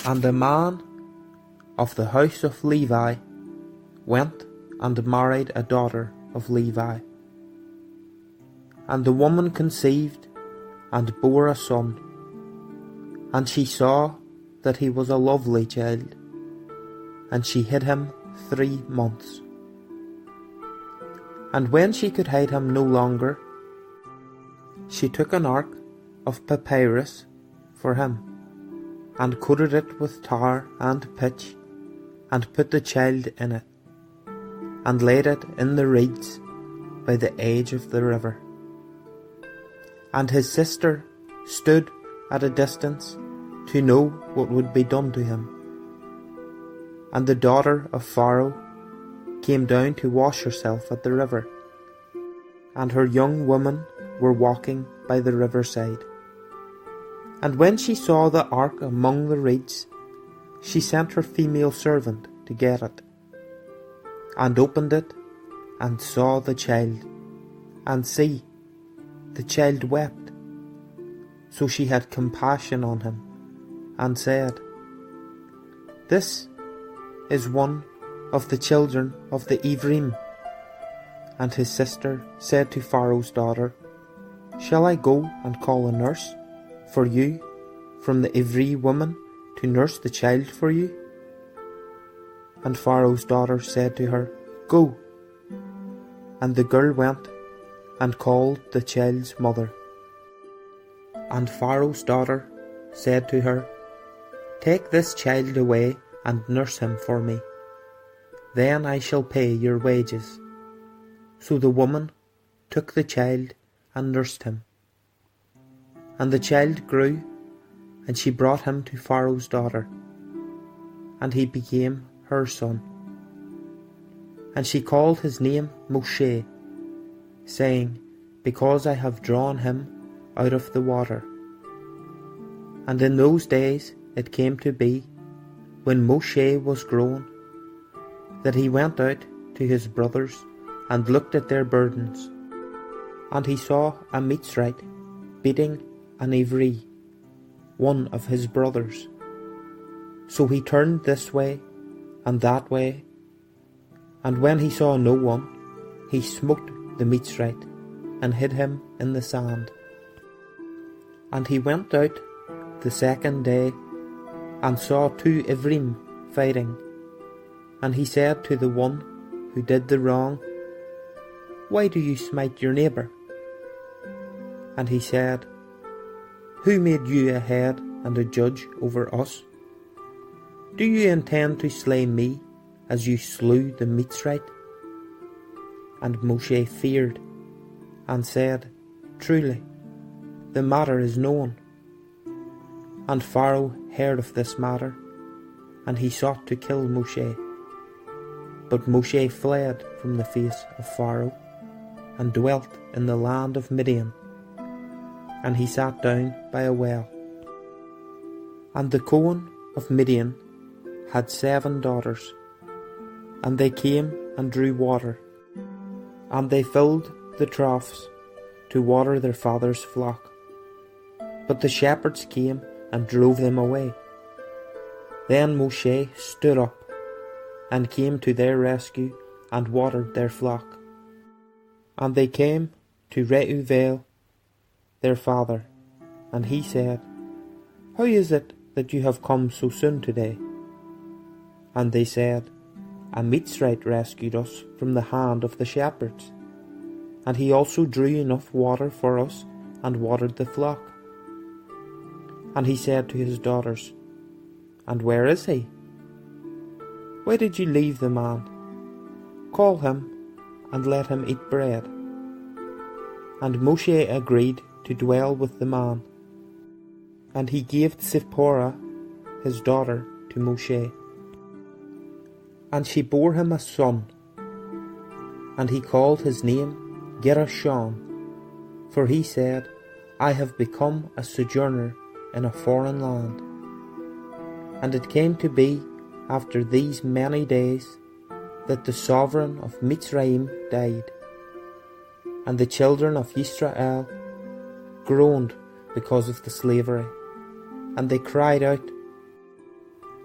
And a man of the house of Levi went and married a daughter of Levi. And the woman conceived and bore a son, and she saw that he was a lovely child, and she hid him 3 months. And when she could hide him no longer, she took an ark of papyrus for him, and coated it with tar and pitch, and put the child in it, and laid it in the reeds by the edge of the river. And his sister stood at a distance to know what would be done to him. And the daughter of Pharaoh came down to wash herself at the river, and her young women were walking by the riverside. And when she saw the ark among the reeds, she sent her female servant to get it, and opened it, and saw the child, and see, the child wept. So she had compassion on him, and said, This is one of the children of the Ephraim. And his sister said to Pharaoh's daughter, Shall I go and call a nurse for you from the Ephraim woman to nurse the child for you? And Pharaoh's daughter said to her, Go. And the girl went and called the child's mother. And Pharaoh's daughter said to her, Take this child away and nurse him for me. Then I shall pay your wages. So the woman took the child and nursed him. And the child grew, and she brought him to Pharaoh's daughter, and he became her son. And she called his name Moshe, saying, Because I have drawn him out of the water. And in those days it came to be, when Moshe was grown, that he went out to his brothers and looked at their burdens. And he saw a Mitzrite beating an Ivri, one of his brothers. So he turned this way and that way, and when he saw no one, he smote the Mitzrite and hid him in the sand. And he went out the second day and saw 2 Ephraim fighting. And he said to the one who did the wrong, Why do you smite your neighbour? And he said, Who made you a head and a judge over us? Do you intend to slay me as you slew the Mitzrite? And Moshe feared and said, Truly, the matter is known. And Pharaoh heard of this matter, and he sought to kill Moshe. But Moshe fled from the face of Pharaoh, and dwelt in the land of Midian, and he sat down by a well. And the Cohen of Midian had 7 daughters, and they came and drew water, and they filled the troughs to water their father's flock. But the shepherds came and drove them away. Then Moshe stood up and came to their rescue and watered their flock. And they came to Reuel, their father, and he said, How is it that you have come so soon today? And they said, A Mitzrite rescued us from the hand of the shepherds, and he also drew enough water for us and watered the flock. And he said to his daughters, And where is he? Why did you leave the man? Call him, and let him eat bread. And Moshe agreed to dwell with the man. And he gave Zipporah, his daughter, to Moshe. And she bore him a son, and he called his name Gershom, for he said, I have become a sojourner in a foreign land. And it came to be, after these many days, that the sovereign of Mitzrayim died, and the children of Israel groaned because of the slavery, and they cried out,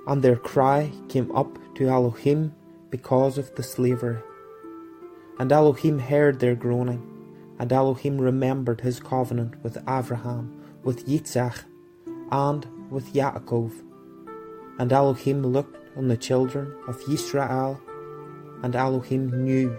and their cry came up to Aluhym because of the slavery. And Aluhym heard their groaning, and Aluhym remembered his covenant with Abraham, with Yitzhak, and with Yaakov. And Aluhym looked on the children of Yisrael, and Aluhym knew